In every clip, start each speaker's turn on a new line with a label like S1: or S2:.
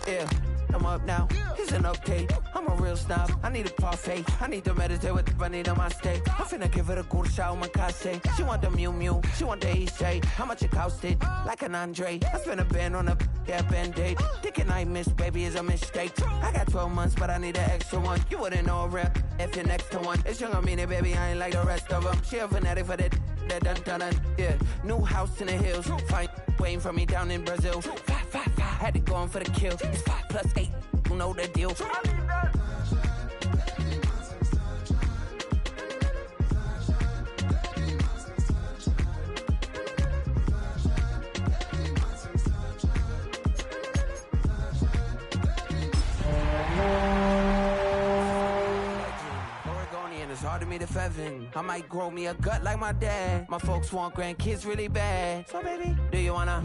S1: Yeah, I'm up now. Here's an update. I'm a real snob. I need a parfait. I need to meditate with the bunny on my steak. I'm finna give it a good shot with my case. She want the Mew Mew. She want the EJ. How much it costed? Like an Andre. I spent a band on a band-aid. Thinking I missed, baby, is a mistake. I got 12 months, but I need an extra one. You wouldn't know a rep if you're next to one. It's young, I mean it, baby. I ain't like the rest of them. She a fanatic for that dun. Yeah, new house in the hills. Fine, waiting for me down in Brazil. 5. Had to go on for the kill. It's 5 plus 8. You know the deal. It's hard to meet a Fevin. I might grow me a gut like my dad. My folks want grandkids really bad. So baby, do you wanna?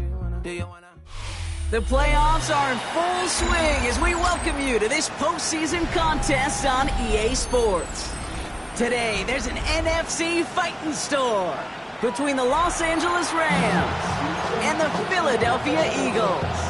S2: The playoffs are in full swing as we welcome you to this postseason contest on EA Sports. Today, there's an NFC fighting storm between the Los Angeles Rams and the Philadelphia Eagles.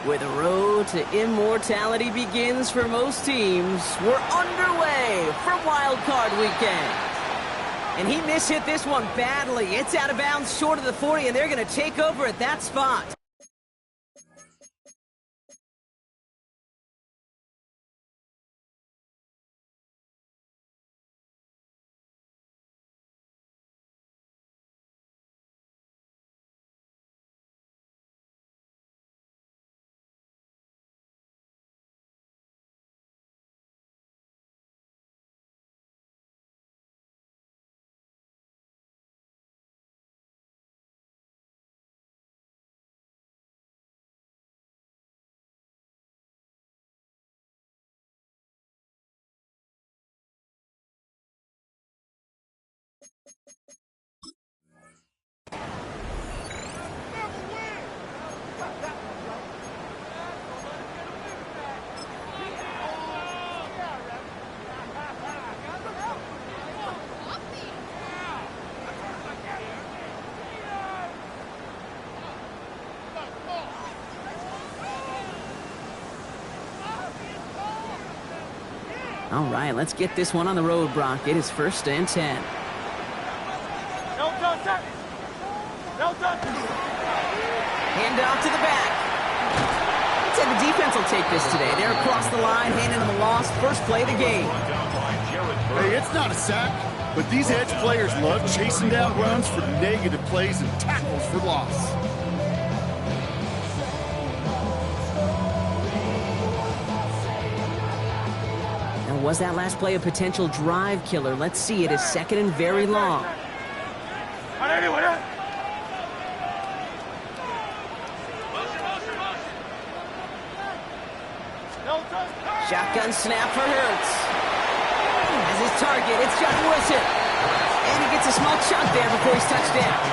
S2: Where the road to immortality begins for most teams, we're underway for Wild Card Weekend. And he mishit this one badly. It's out of bounds short of the 40, and they're going to take over at that spot. All right, let's get this one on the road, Brock. It is 1st and 10. Hand off to the back. I'd say the defense will take this today. They're across the line, handing them a loss. First play of the game.
S3: Hey, it's not a sack, but these edge players love chasing down runs for negative plays and tackles for loss.
S2: Was that last play a potential drive killer? Let's see. It is 2nd and very long. Shotgun snap for Hurts. As his target, it's Johnny Wilson. And he gets a small chunk there before he's touched down.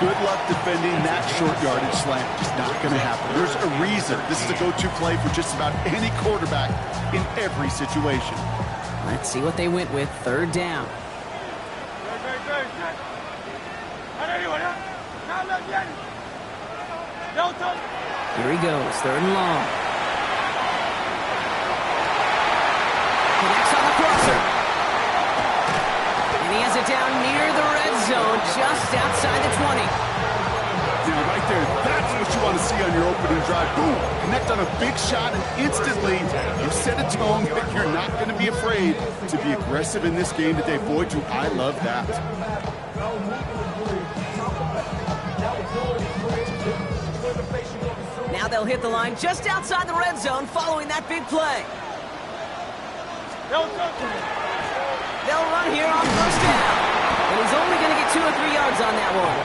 S3: Good luck defending that short yardage slant. Just not going to happen. There's a reason this is a go-to play for just about any quarterback in every situation.
S2: Let's see what they went with. 3rd down. Here he goes. 3rd and long. Connects on the crosser. And he has it down near the red zone, just outside the 20.
S3: Dude, right there, that's what you want to see on your opening drive. Boom, connect on a big shot, and instantly you set a tone that you're not going to be afraid to be aggressive in this game today. Boy, do I love that.
S2: Now they'll hit the line just outside the red zone following that big play. They'll run here on first down. And he's only going to get 2 or 3 yards on that one.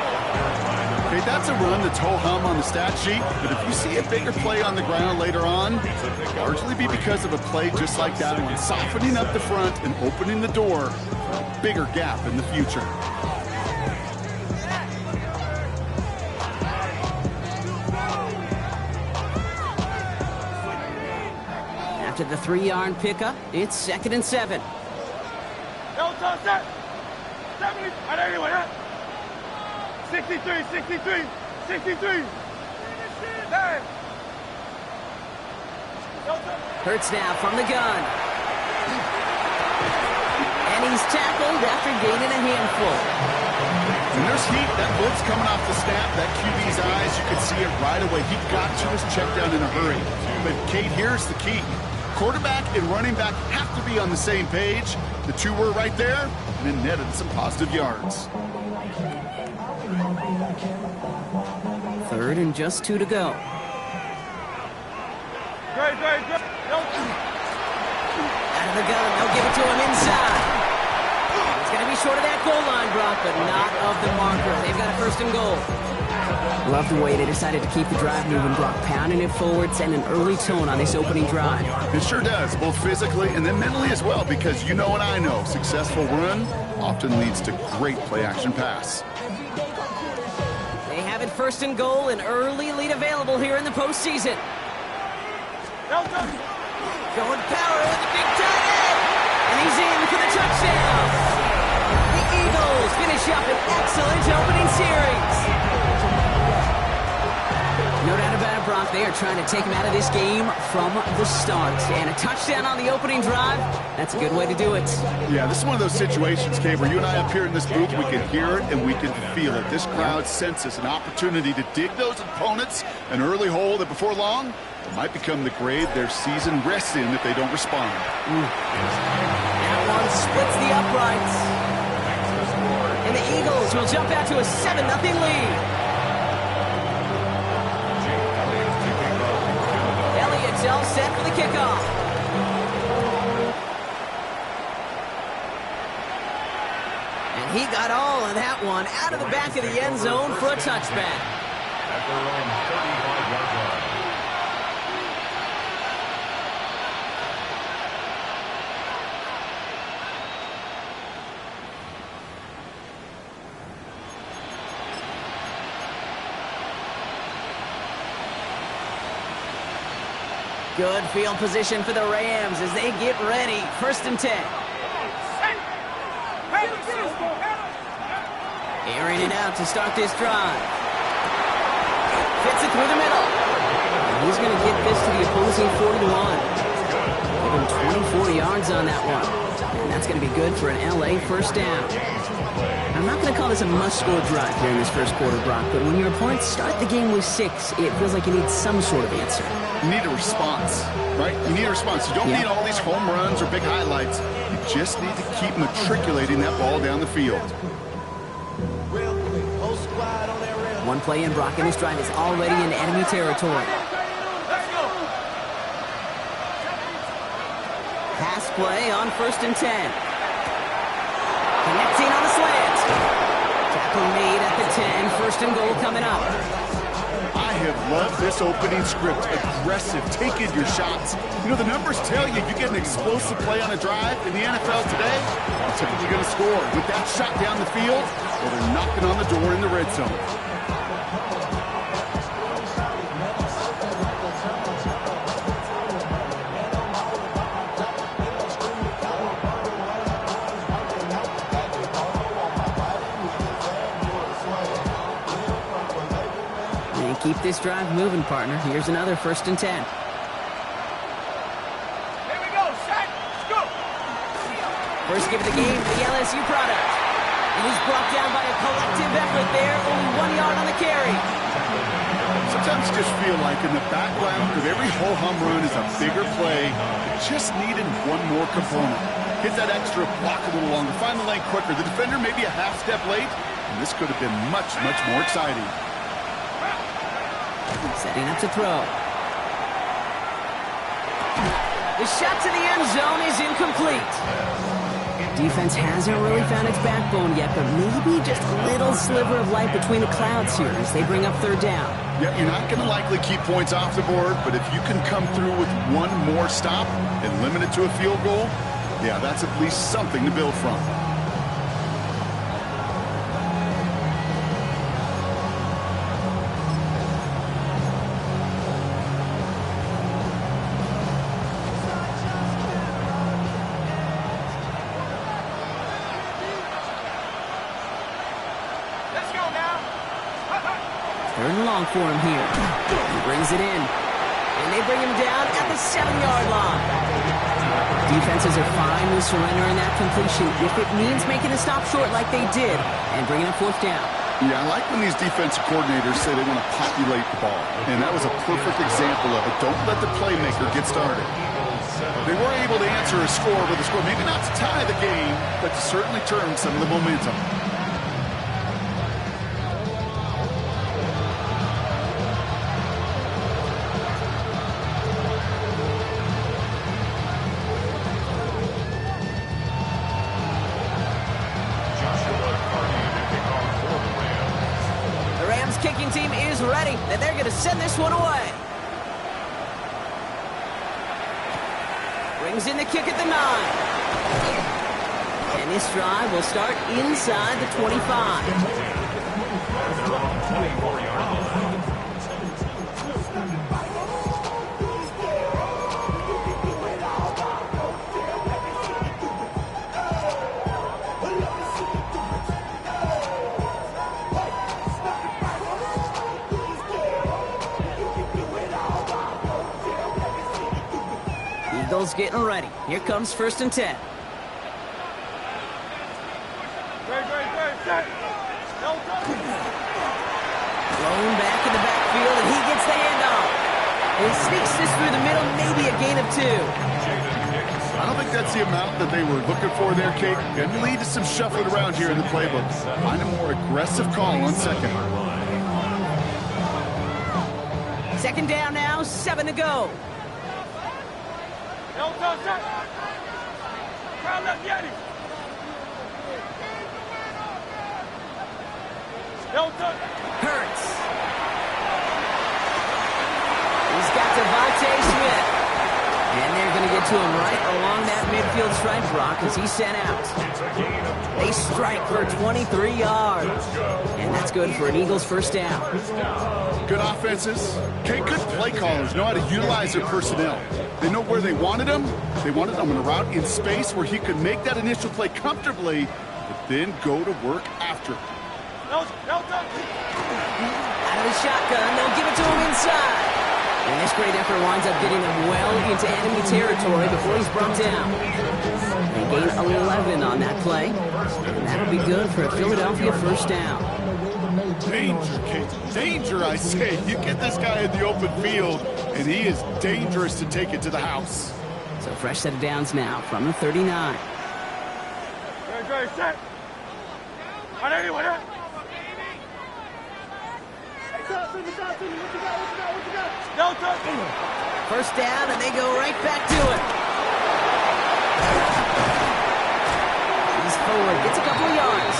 S3: Okay, that's a run that's ho-hum on the stat sheet, but if you see a bigger play on the ground later on, it'll largely be because of a play just like that one, softening up the front and opening the door for a bigger gap in the future.
S2: After the 3-yard pickup, it's 2nd and 7.
S4: Set. 70. Anyway, 63. 63. Hey.
S2: Hurts now from the gun. And he's tackled after gaining a handful.
S3: When there's heat, that blitz coming off the snap, that QB's eyes, you can see it right away. He got to his check down in a hurry. But Kate, here's the key. Quarterback and running back have to be on the same page. The two were right there, and then netted some positive yards.
S2: 3rd and just 2 to go.
S4: Great.
S2: Out of the gun, they'll give it to him inside. It's going to be short of that goal line, Brock, but not of the marker. They've got a 1st and goal. Love the way they decided to keep the drive moving, Brock, pounding it forward, sending an early tone on this opening drive.
S3: It sure does, both physically and then mentally as well, because you know and I know, successful run often leads to great play-action pass.
S2: They have it 1st and goal, an early lead available here in the postseason. Going power with the big tight end, and he's in for the touchdown. The Eagles finish up an excellent opening series. No doubt about it, Brock. They are trying to take him out of this game from the start. And a touchdown on the opening drive, that's a good way to do it.
S3: Yeah, this is one of those situations, Kate, where you and I up here in this booth, we can hear it and we can feel it. This crowd senses an opportunity to dig those opponents an early hole that before long, it might become the grade their season rests in if they don't respond.
S2: That one splits the uprights. And the Eagles will jump out to a 7-0 lead. All set for the kickoff. And he got all of that one out of the back of the end zone for a touchback. Good field position for the Rams as they get ready. 1st and 10. Airing it out to start this drive. Fits it through the middle. And he's going to get this to the opposing 41. Give him 24 yards on that one. And that's going to be good for an LA 1st down. I'm not going to call this a must-score drive here in this 1st quarter, Brock, but when your opponents start the game with 6, it feels like you need some sort of answer.
S3: You need a response, right? You need a response. You don't need all these home runs or big highlights. You just need to keep matriculating that ball down the field.
S2: One play in, Brock, and this drive is already in enemy territory. Pass play on 1st and 10. Connecting on the slant. Tackle made at the 10. 1st and goal coming up.
S3: I have loved this opening script. Aggressive, taking your shots. You know, the numbers tell you you get an explosive play on a drive in the NFL today, you're typically going to score. With that shot down the field, well, they're knocking on the door in the red zone.
S2: Keep this drive moving, partner. Here's another 1st and 10.
S4: Here we go, set, let's go.
S2: First give of the game for the LSU product. And he's brought down by a collective effort there. Only 1 yard on the carry.
S3: Sometimes you just feel like in the background of every ho-hum run is a bigger play. It just needed one more component. Hit that extra block a little longer, find the lane quicker. The defender maybe a half step late, and this could have been much, much more exciting.
S2: Setting up to throw. The shot to the end zone is incomplete. Defense hasn't really found its backbone yet, but maybe just a little sliver of light between the clouds here as they bring up third down.
S3: Yeah, you're not going to likely keep points off the board, but if you can come through with one more stop and limit it to a field goal, yeah, that's at least something to build from.
S4: Let's go now.
S2: Third and long for him here. He brings it in. And they bring him down at the 7-yard line. Defenses are fine with surrendering that completion if it means making a stop short like they did and bringing up fourth down.
S3: Yeah, I like when these defensive coordinators say they want to populate the ball. And that was a perfect example of it. Don't let the playmaker get started. They were able to answer a score with a score, maybe not to tie the game, but to certainly turn some of the momentum.
S2: Kicking team is ready, and they're going to send this one away. Brings in the kick at the 9. And this drive will start inside the 25. Eagles getting ready. Here comes 1st and 10. Thrown back in the backfield, and he gets the handoff. And he sneaks this through the middle, maybe a gain of 2.
S3: I don't think that's the amount that they were looking for there, Kate. Can lead to some shuffling around here in the playbook. Find a more aggressive call on second.
S2: Second down now, 7 to go. Hurts. He's got Devontae Smith. And they're going to get to him right along that midfield stripe, Brock, as he's sent out. They strike for 23 yards. And that's good for an Eagles first down.
S3: Good offenses. Kate, good play callers know how to utilize their personnel. They know where they wanted him. They wanted him on a route in space where he could make that initial play comfortably, but then go to work after.
S2: Out of the shotgun, they'll give it to him inside. And this great effort winds up getting them well into enemy territory before he's brought down. They gain 11 on that play, and that'll be good for a Philadelphia first down.
S3: Danger, Kate. Danger, I say. You get this guy in the open field, and he is dangerous to take it to the house.
S2: So fresh set of downs now from the 39.
S4: Set.
S2: First down, and they go right back to it. He's forward, gets a couple of yards.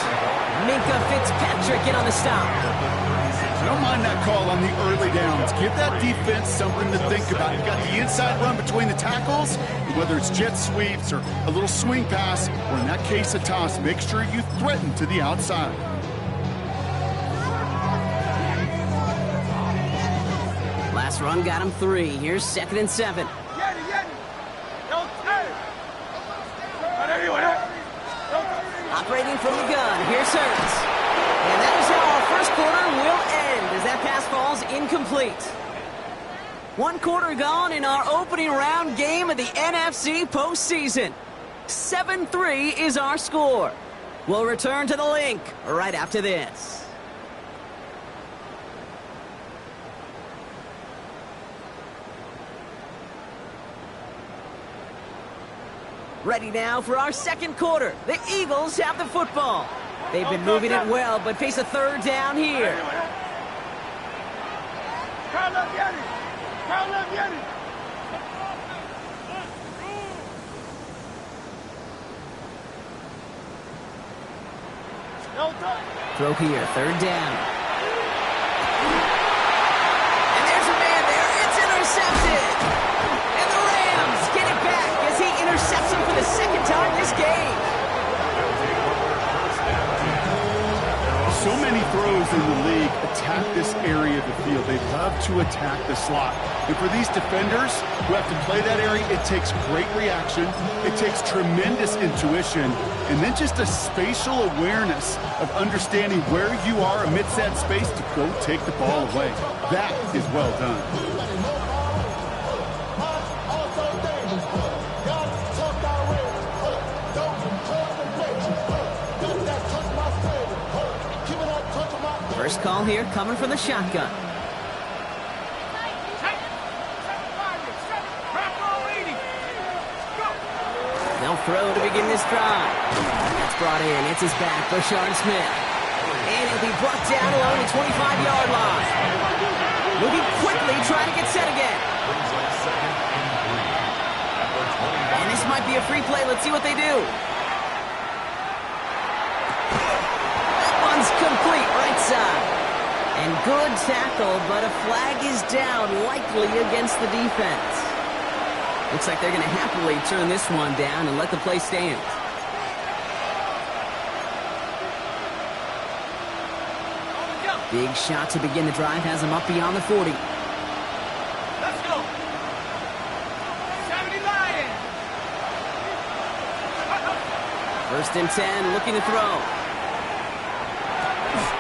S2: Minka Fitzpatrick in on the stop.
S3: I don't mind that call on the early downs. Give that defense something to think about. You've got the inside run between the tackles, whether it's jet sweeps or a little swing pass, or in that case a toss, make sure you threaten to the outside.
S2: Last run got him 3. Here's 2nd and 7. Operating from the gun, here's Hurts. And that is how our first quarter will end as that pass falls incomplete. 1 quarter gone in our opening round game of the NFC postseason. 7-3 is our score. We'll return to the link right after this. Ready now for our second quarter. The Eagles have the football. They've been moving it well, but face a third down here. Throw here, third down. And there's a man there. It's intercepted. And the Rams get it back as he intercepts him for the second time this game.
S3: So many throws in the league attack this area of the field. They love to attack the slot. And for these defenders who have to play that area, it takes great reaction. It takes tremendous intuition. And then just a spatial awareness of understanding where you are amidst that space to go take the ball away. That is well done.
S2: First call here coming from the shotgun. They'll throw to begin this drive. That's brought in. It's his back, Brashard Smith. And he'll be brought down along the 25-yard line. Moving quickly, trying to get set again. And this might be a free play. Let's see what they do. Complete right side. And good tackle, but a flag is down, likely against the defense. Looks like they're going to happily turn this one down and let the play stand. Big shot to begin the drive has him up beyond the 40.
S4: Let's go. 70 Lions.
S2: First and 10, looking to throw.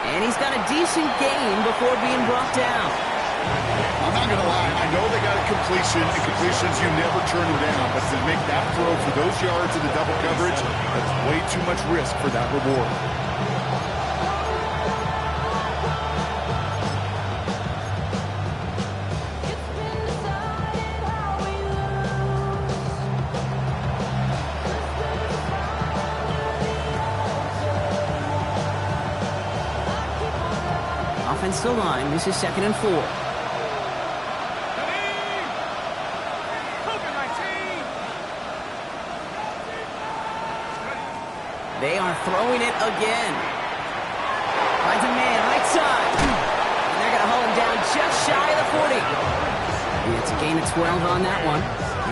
S2: And he's got a decent gain before being brought down.
S3: I'm not going to lie. I know they got a completion, and completions, you never turn them down. But to make that throw for those yards in the double coverage, that's way too much risk for that reward.
S2: Offensive line, this is 2nd and 4. They are throwing it again. Finds a man, right side. And they're going to haul him down just shy of the 40. And it's a gain of 12 on that one.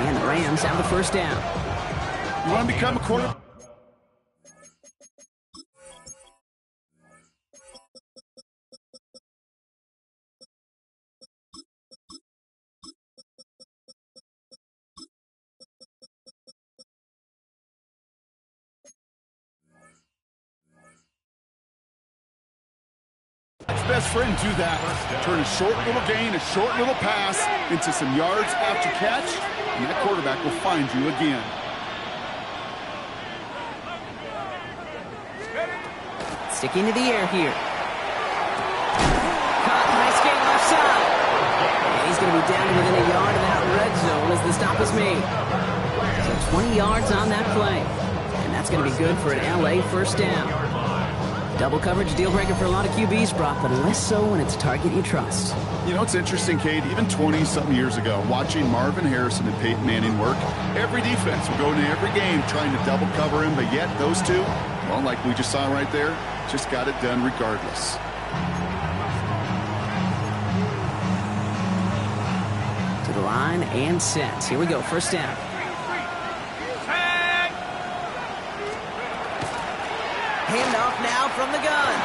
S2: And the Rams have the first down.
S3: You want to become a quarterback? Best friend do that. Turn a short little gain, a short little pass into some yards after catch, and that quarterback will find you again.
S2: Sticking to the air here. Caught, nice gain left side. And he's going to be down within a yard of that red zone as the stop is made. So 20 yards on that play. And that's going to be good for an LA first down. Double coverage deal breaker for a lot of QBs, Brock, but less so when it's a target you trust.
S3: You know, it's interesting, Cade, even 20-something years ago, watching Marvin Harrison and Peyton Manning work, every defense would go into every game trying to double cover him, but yet those two, well, like we just saw right there, just got it done regardless.
S2: To the line and set. Here we go, first down. Handoff now from the gun.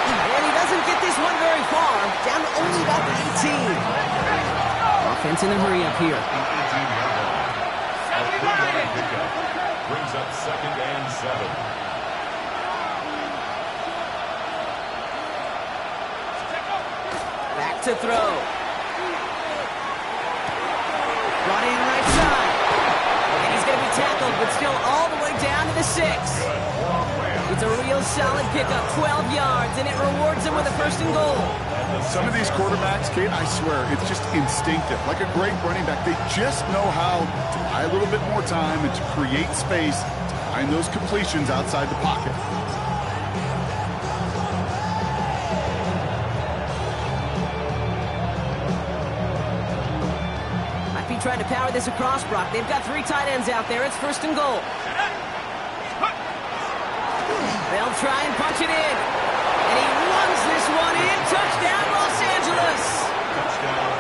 S2: And he doesn't get this one very far. Down to only about the 18. Offense in a hurry up here.
S5: Brings up 2nd and 7.
S2: Back to throw. Brought in right side. And he's going to be tackled, but still all the way down to the 6. It's a real solid pickup, 12 yards, and it rewards him with a 1st and goal.
S3: Some of these quarterbacks, Kate, I swear, it's just instinctive. Like a great running back, they just know how to buy a little bit more time and to create space to find those completions outside the pocket.
S2: Might be trying to power this across, Brock. They've got 3 tight ends out there. It's 1st and goal. They'll try and punch it in. And he runs this one in. Touchdown, Los Angeles.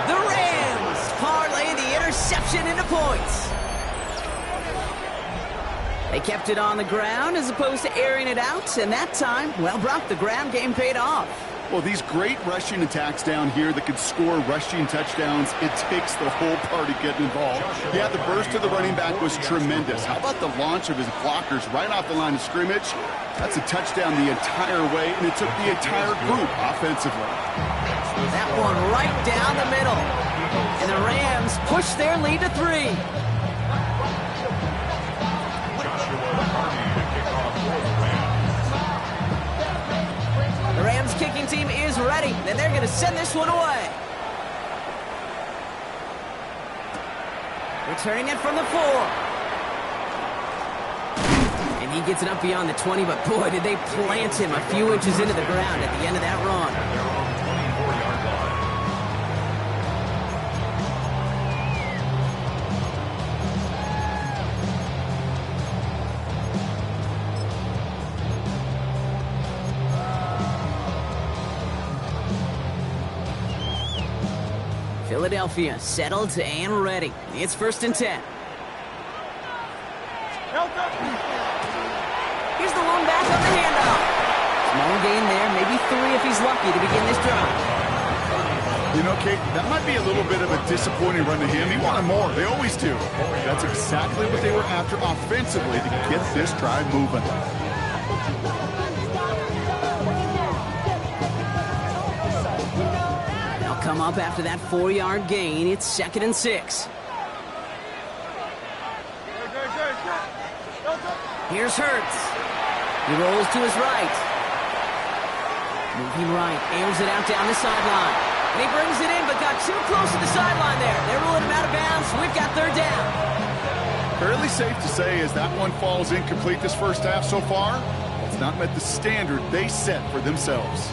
S2: The Rams parlay the interception into points. They kept it on the ground as opposed to airing it out. And that time, well, Brock, the ground game paid off.
S3: Well, these great rushing attacks down here that can score rushing touchdowns, it takes the whole party getting involved. Yeah, the burst of the running back was tremendous. How about the launch of his blockers right off the line of scrimmage? That's a touchdown the entire way, and it took the entire group offensively.
S2: That one right down the middle. And the Rams push their lead to 3. The Rams kicking team is ready, and they're going to send this one away. Returning it from the 4. And he gets it up beyond the 20, but boy, did they plant him a few inches into the ground at the end of that run. Philadelphia settled and ready. It's 1st and 10. Here's the lone back on the handoff. Small gain there, maybe 3 if he's lucky to begin this drive.
S3: You know, Kate, that might be a little bit of a disappointing run to him. He wanted more. They always do. That's exactly what they were after offensively to get this drive moving.
S2: They'll come up after that 4-yard gain. It's 2nd and 6. Here's Hurts. He rolls to his right. Moving right, airs it out down the sideline. And he brings it in, but got too close to the sideline there. They're ruling him out of bounds. We've got 3rd down.
S3: Fairly safe to say as that one falls incomplete this first half so far, it's not met the standard they set for themselves.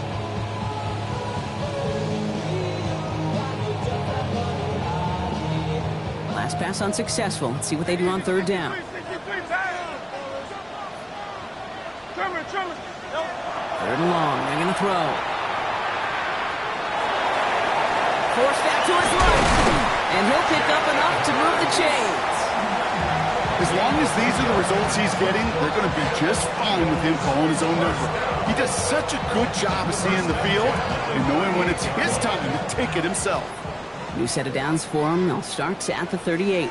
S2: Last pass unsuccessful. Let's see what they do on 3rd down. 3rd and long. They're going to throw. Forced out to his right. And he'll pick up enough to move the chains.
S3: As long as these are the results he's getting, they're going to be just fine with him calling his own number. He does such a good job of seeing the field and knowing when it's his time to take it himself.
S2: New set of downs for him. They'll start at the 38. On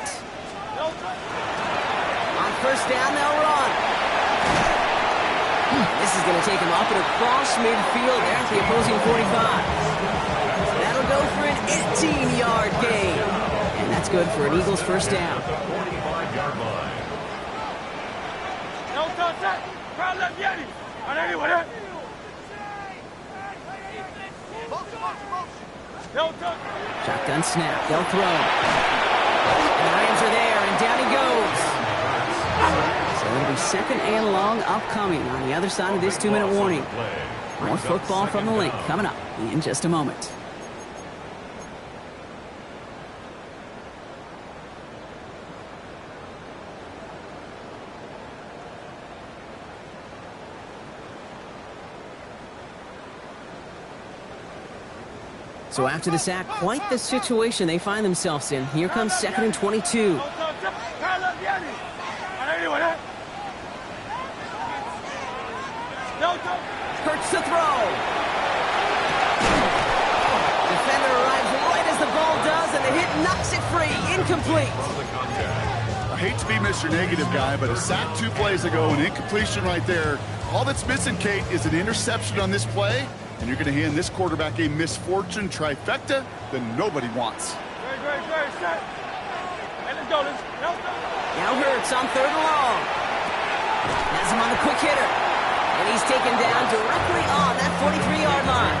S2: 1st down, they'll run. This is going to take him up and across midfield there at the opposing 45. That'll go for an 18-yard gain. And that's good for an Eagles 1st down.
S5: 45-yard line.
S2: Shotgun snap. They'll throw. And the Rams are there, and down he goes. So it'll be 2nd and long upcoming on the other side of this 2-minute warning. More football from the link coming up in just a moment. So after the sack, quite the situation they find themselves in. Here comes 2nd and 22. Hurts to throw. Defender arrives right as the ball does, and the hit knocks it free. Incomplete.
S3: I hate to be Mr. Negative guy, but a sack 2 plays ago, an incompletion right there. All that's missing, Kate, is an interception on this play, and you're going to hand this quarterback a misfortune trifecta that nobody wants.
S2: Now Hurts on 3rd and long. Has him on the quick hitter. And he's taken down directly on that 43-yard line.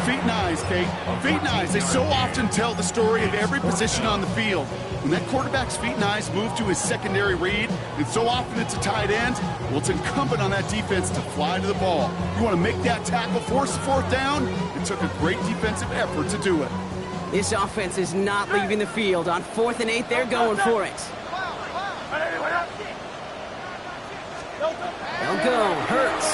S3: Feet and eyes, Kate. Feet and eyes. They so often tell the story of every position on the field. When that quarterback's feet and eyes move to his secondary read, and so often it's a tight end, well, it's incumbent on that defense to fly to the ball. You want to make that tackle, force the fourth down? It took a great defensive effort to do it.
S2: This offense is not leaving the field. On 4th and 8, they're going for it. They'll go. Hurts.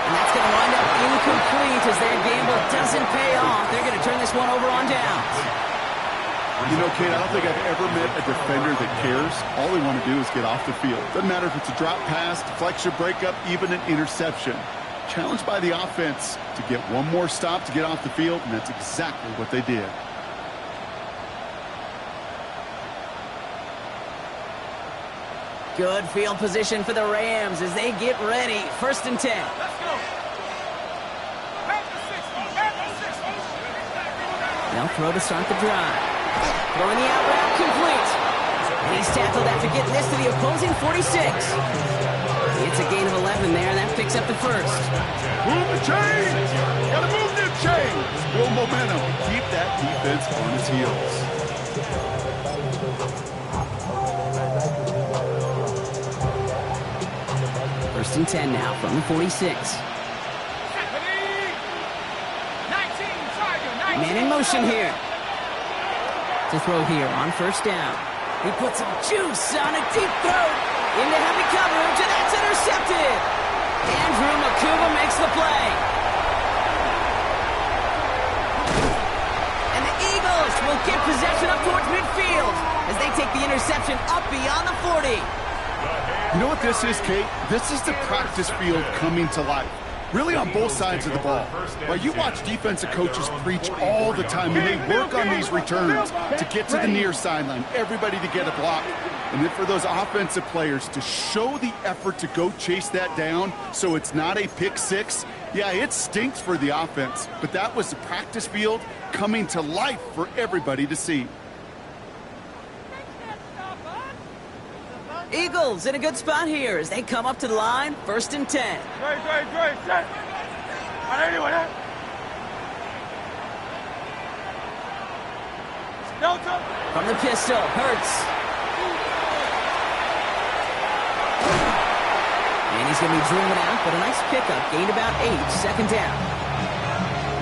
S2: And that's going to wind up incomplete as their gamble doesn't pay off. They're going to turn this one over on downs.
S3: You know, Kate, I don't think I've ever met a defender that cares. All they want to do is get off the field. Doesn't matter if it's a drop pass, deflection, breakup, even an interception. Challenged by the offense to get one more stop to get off the field, and that's exactly what they did.
S2: Good field position for the Rams as they get ready. 1st and 10.
S4: Let's go.
S2: They'll throw to start the drive. Throwing the out route complete. And he's tackled after getting this to the opposing 46. It's a gain of 11 there, and that picks up the first.
S3: Move the chains! Gotta move the chains! Build momentum. Keep that defense on its heels.
S2: First and 10 now from the 46. Man in motion here. To throw here on 1st down. He puts some juice on a deep throw. Into heavy coverage, and that's intercepted. Andrew Makuba makes the play. And the Eagles will get possession up towards midfield as they take the interception up beyond the 40.
S3: You know what this is, Kate? This is the practice field coming to life. Really on both sides of the ball. Right, you watch defensive coaches preach all the time, and they work on these returns to get to the near sideline, everybody to get a block. And then for those offensive players to show the effort to go chase that down so it's not a pick six. Yeah, it stinks for the offense, but that was the practice field coming to life for everybody to see.
S2: Eagles in a good spot here as they come up to the line. 1st and 10. From the pistol, Hurts. And he's going to be driven out, but a nice pickup. Gained about 8, 2nd down.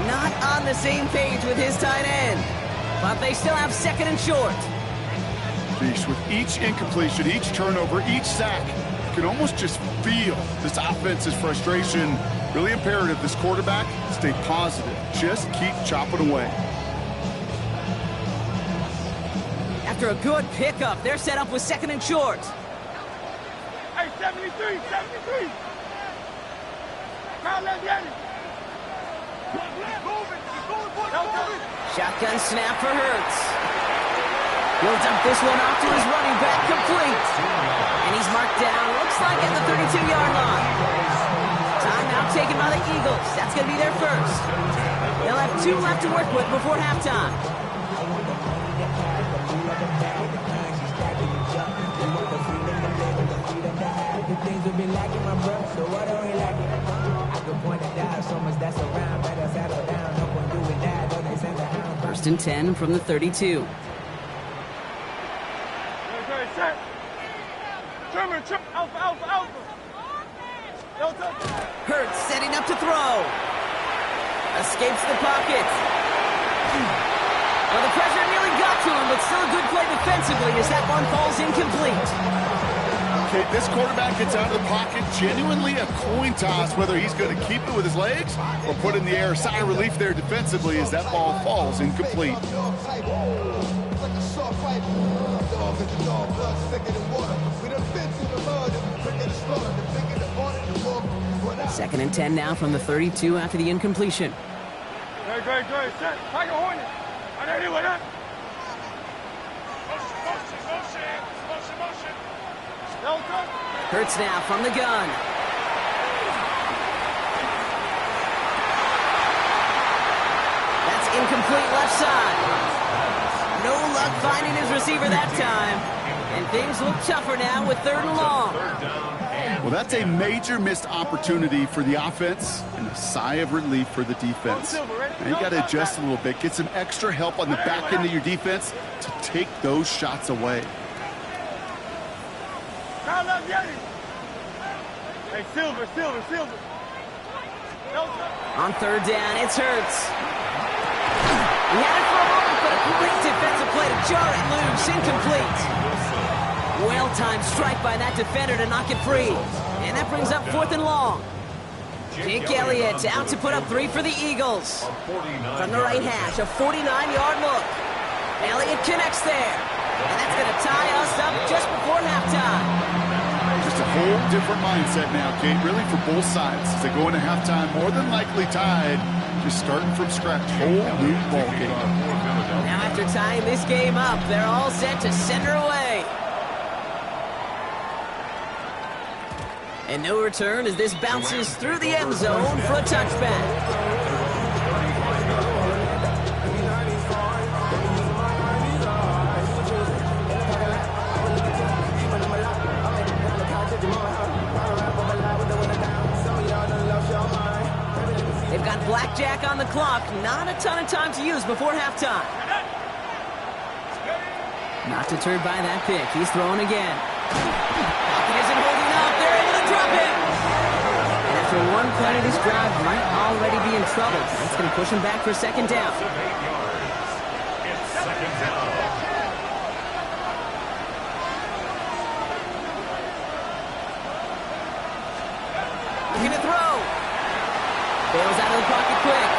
S2: Not on the same page with his tight end, but they still have 2nd and short.
S3: With each incompletion, each turnover, each sack, you can almost just feel this offense's frustration. Really imperative this quarterback stay positive. Just keep chopping away.
S2: After a good pickup, they're set up with 2nd and short.
S4: Hey, 73.
S2: Shotgun snap for Hurts. He'll dump this one off to his running back, complete. And he's marked down, looks like at the 32-yard line. Timeout taken by the Eagles. That's going to be their first. They'll have 2 left to work with before halftime. First and 10 from the 32. Hurts setting up to throw. Escapes the pocket. Well, the pressure nearly got to him, but still a good play defensively as that one falls incomplete.
S3: Okay, this quarterback gets out of the pocket, genuinely a coin toss, whether he's going to keep it with his legs or put it in the air. Sigh of relief there defensively as that ball falls incomplete.
S2: 2nd and 10 now from the 32 after the incompletion. Hurts now from the gun. That's incomplete left side. No luck finding his receiver that time. And things look tougher now with 3rd and long.
S3: Well, that's a major missed opportunity for the offense and a sigh of relief for the defense. Now you got to adjust a little bit, get some extra help on the back end of your defense to take those shots away.
S4: Hey, Silver.
S2: On 3rd down, it's Hurts. He had it for a moment, but a great defensive play to jar it loose, incomplete. Well-timed strike by that defender to knock it free. And that brings up 4th and long. Jake Elliott out to put up 3 for the Eagles. From the right hash, a 49-yard look. Elliott connects there. And that's going to tie us up just before halftime.
S3: Just a whole different mindset now, Kate, really for both sides. As they go into halftime, more than likely tied, just starting from scratch. Whole new ball game.
S2: Now after tying this game up, they're all set to send her away. And no return as this bounces through the end zone for a touchback. They've got blackjack on the clock. Not a ton of time to use before halftime. Not deterred by that pick. He's throwing again. He isn't holding up. They're able to drop him. And after one play of this drive, might already be in trouble. That's going to push him back for 2nd down.
S5: It's 2nd down.
S2: Looking to throw. Bails out of the pocket quick.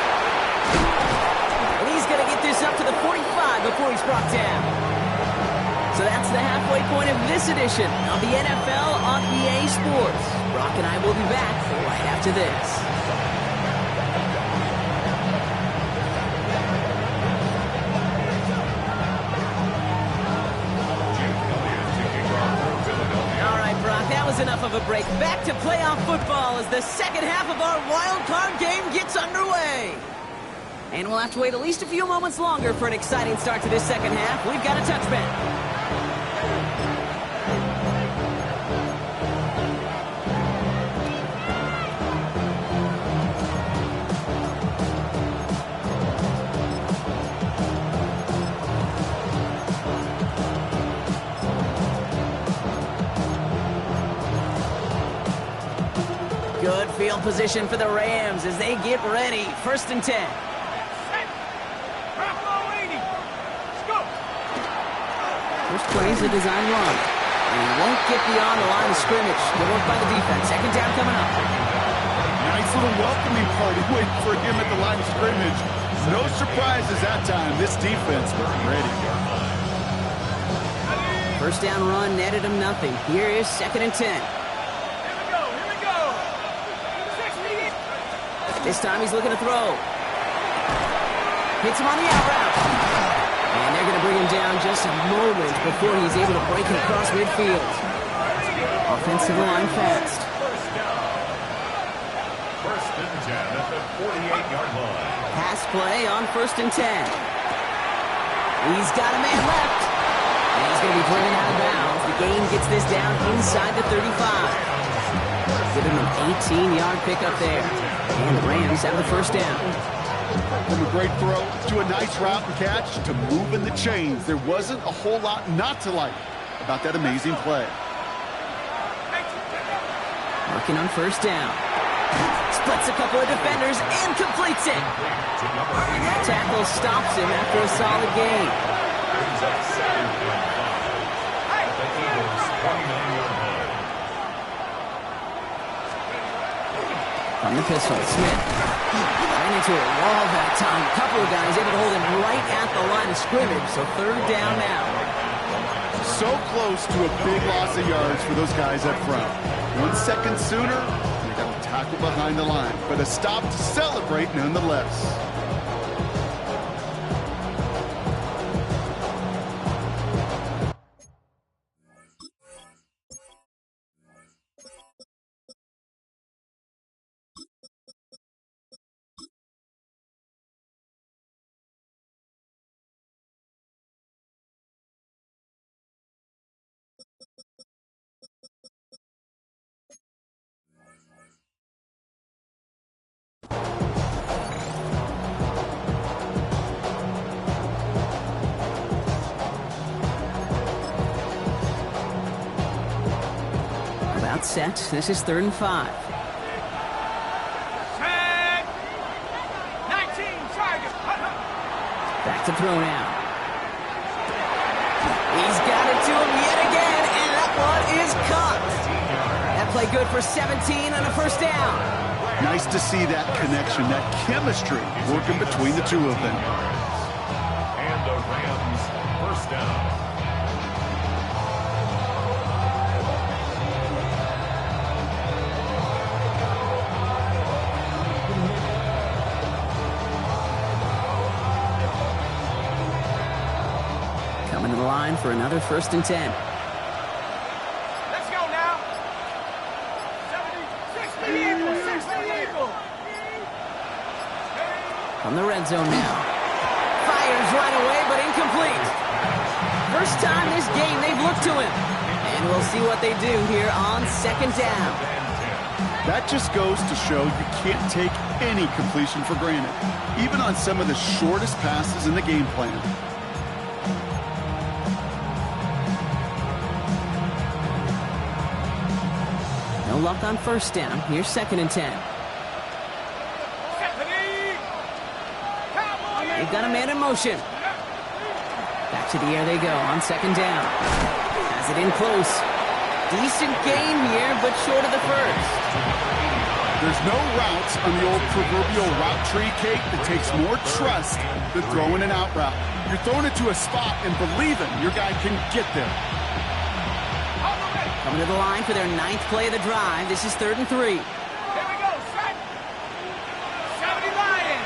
S2: And he's going to get this up to the 45 before he's brought down. So that's the halfway point of this edition of the NFL on EA Sports. Brock and I will be back right after this. All right, Brock, that was enough of a break. Back to playoff football as the second half of our wild card game gets underway. And we'll have to wait at least a few moments longer for an exciting start to this second half. We've got a touchback. Good field position for the Rams as they get ready. 1st and 10. First play is a design run. And he won't get beyond the line of scrimmage. Good work by the defense. 2nd down coming up.
S3: Nice little welcoming party waiting for him at the line of scrimmage. No surprises that time. This defense was ready.
S2: 1st down run netted him nothing. Here is 2nd and 10. This time he's looking to throw. Hits him on the out route. And they're going to bring him down just a moment before he's able to break it across midfield. Offensive line fast.
S5: 1st and 10 at the 48-yard line.
S2: Pass play on 1st and 10. He's got a man left. And he's going to be driven out of bounds. The game gets this down inside the 35. Giving him an 18-yard pickup there. And the Rams have the 1st down.
S3: From a great throw to a nice route and catch to moving the chains. There wasn't a whole lot not to like about that amazing play.
S2: Working on 1st down. Splits a couple of defenders and completes it. And that tackle stops him after a solid gain.
S5: Brings up 2nd and 5 at the Eagles' 29-yard line.
S2: From the pistol, Smith. Ran into a wall that time. A couple of guys able to hold him right at the line of scrimmage. So 3rd down now.
S3: So close to a big loss of yards for those guys up front. 1 second sooner, they got the tackle behind the line. But a stop to celebrate nonetheless.
S2: Got set. This is 3rd and 5.
S4: Set. 19, target.
S2: Back to throw now. He's got it to him yet again, and that one is caught. That play good for 17 on a 1st down.
S3: Nice to see that connection, that chemistry working between the two of them.
S5: And the Rams 1st down.
S2: Coming to the line for another 1st and 10.
S4: Let's go now. 70, 60 Eagles, 60 Eagles.
S2: From the red zone now. Fires right away, but incomplete. First time this game they've looked to him. And we'll see what they do here on 2nd down.
S3: That just goes to show you can't take any completion for granted, even on some of the shortest passes in the game plan.
S2: No luck on 1st down. Here's 2nd and 10. They've got a man in motion. Back to the air they go on 2nd down. Has it in close. Decent gain here, but short of the 1st.
S3: There's no routes on the old proverbial route tree, Kate, that takes more trust than throwing an out route. You're throwing it to a spot and believing your guy can get there.
S2: Coming to the line for their 9th play of the drive. This is 3rd and 3.
S4: Here we go, set. 70 Lions.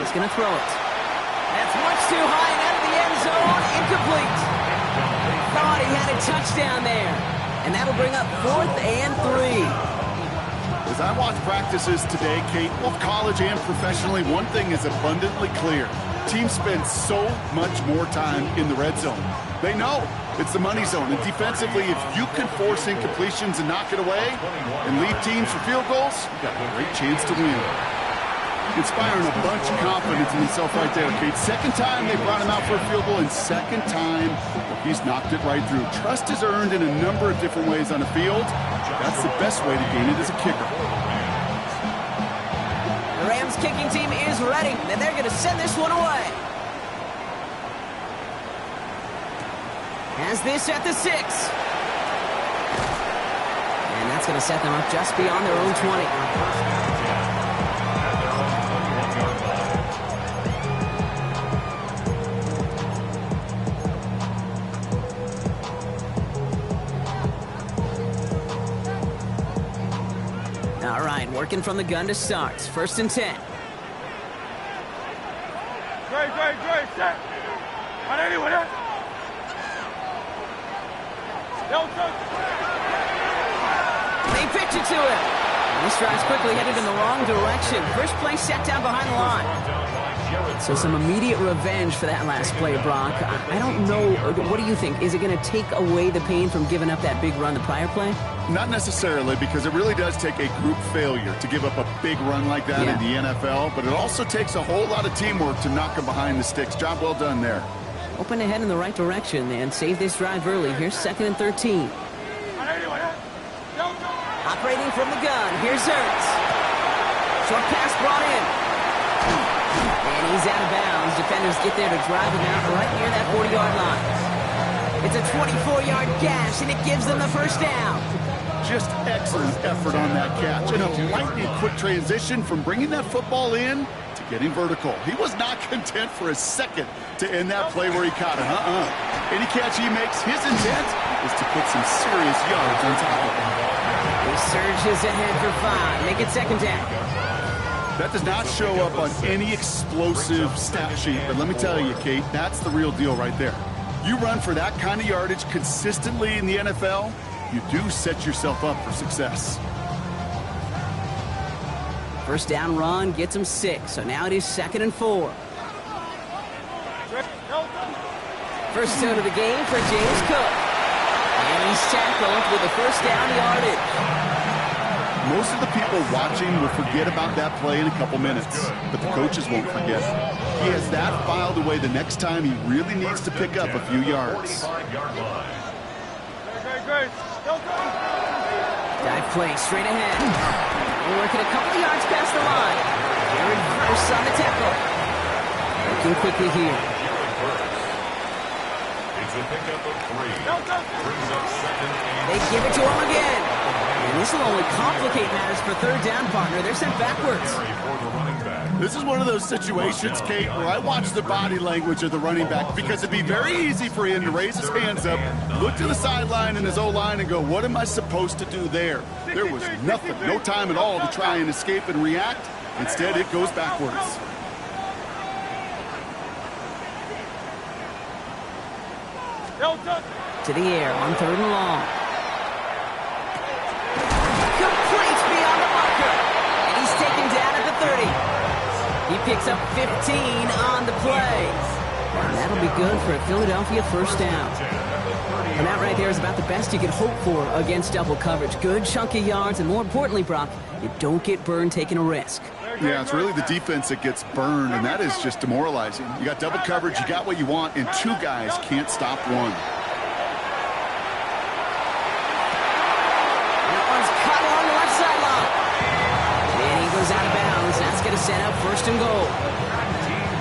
S2: He's going to throw it. That's much too high and out of the end zone. Incomplete. Thought he had a touchdown there. And that'll bring up 4th and 3.
S3: As I watch practices today, Kate, both college and professionally, one thing is abundantly clear. Teams spend so much more time in the red zone. They know it's the money zone. And defensively, if you can force incompletions and knock it away and lead teams for field goals, you've got a great chance to win. Inspiring a bunch of confidence in himself right there, Kate. 2nd time they brought him out for a field goal, and 2nd time he's knocked it right through. Trust is earned in a number of different ways on the field. That's the best way to gain it as a kicker.
S2: The Rams kicking team is ready, and they're going to send this one away. Has this at the 6. And that's going to set them up just beyond their own 20. All right, working from the gun to start. 1st and 10.
S4: Great, set. On anyone else?
S2: They pitch it to him. And this drive's quickly headed in the wrong direction. First play set down behind the line. So some immediate revenge for that last play, Brock. I don't know. What do you think? Is it going to take away the pain from giving up that big run the prior play?
S3: Not necessarily, because it really does take a group failure to give up a big run like that in the NFL, but it also takes a whole lot of teamwork to knock them behind the sticks. Job well done there.
S2: Open ahead in the right direction and save this drive early. Here's 2nd and 13. Operating from the gun. Here's Ertz. Short pass brought in. And he's out of bounds. Defenders get there to drive him out right near that 40-yard line. It's a 24-yard gash, and it gives them the 1st down.
S3: Just excellent effort on that catch. And a lightning quick transition from bringing that football in to getting vertical. He was not content for a second to end that play where he caught it. Any catch he makes, his intent is to put some serious yards on top of him.
S2: He surges ahead for 5. Make it 2nd down.
S3: That does not show up on any explosive stat sheet, but let me tell you, Kate, that's the real deal right there. You run for that kind of yardage consistently in the NFL, you do set yourself up for success.
S2: 1st down run gets him 6, so now it is 2nd and 4. First out of the game for James Cook. And he's tackled with the 1st down yardage.
S3: Most of the people watching will forget about that play in a couple minutes, but the coaches won't forget. He has that filed away the next time he really needs to pick up a few yards.
S2: Dive play straight ahead. We're working a couple of yards past the line. Jared Verse on the tackle. Working quickly here.
S5: It's a pickup of 3. Brings up 2nd and
S2: They give it to him again. And this will only complicate matters for third down, partner. They're sent backwards.
S5: for the running back.
S3: This is one of those situations, Kate, where I watch the body language of the running back because it'd be very easy for him to raise his hands up, look to the sideline in his O-line and go, what am I supposed to do there? There was nothing, no time at all to try and escape and react. Instead, it goes backwards.
S2: To the air on 3rd and long. Complete beyond the marker. And he's taken down at the 30. He picks up 15 on the play. And that'll be good for a Philadelphia first down. And that right there is about the best you could hope for against double coverage. Good chunky yards, and more importantly, Brock, you don't get burned taking a risk.
S3: Yeah, it's really the defense that gets burned, and that is just demoralizing. You got double coverage, you got what you want, and 2 guys can't stop one.
S2: That one's caught on the left sideline. And he goes out of bounds. That's going to set up 1st and goal.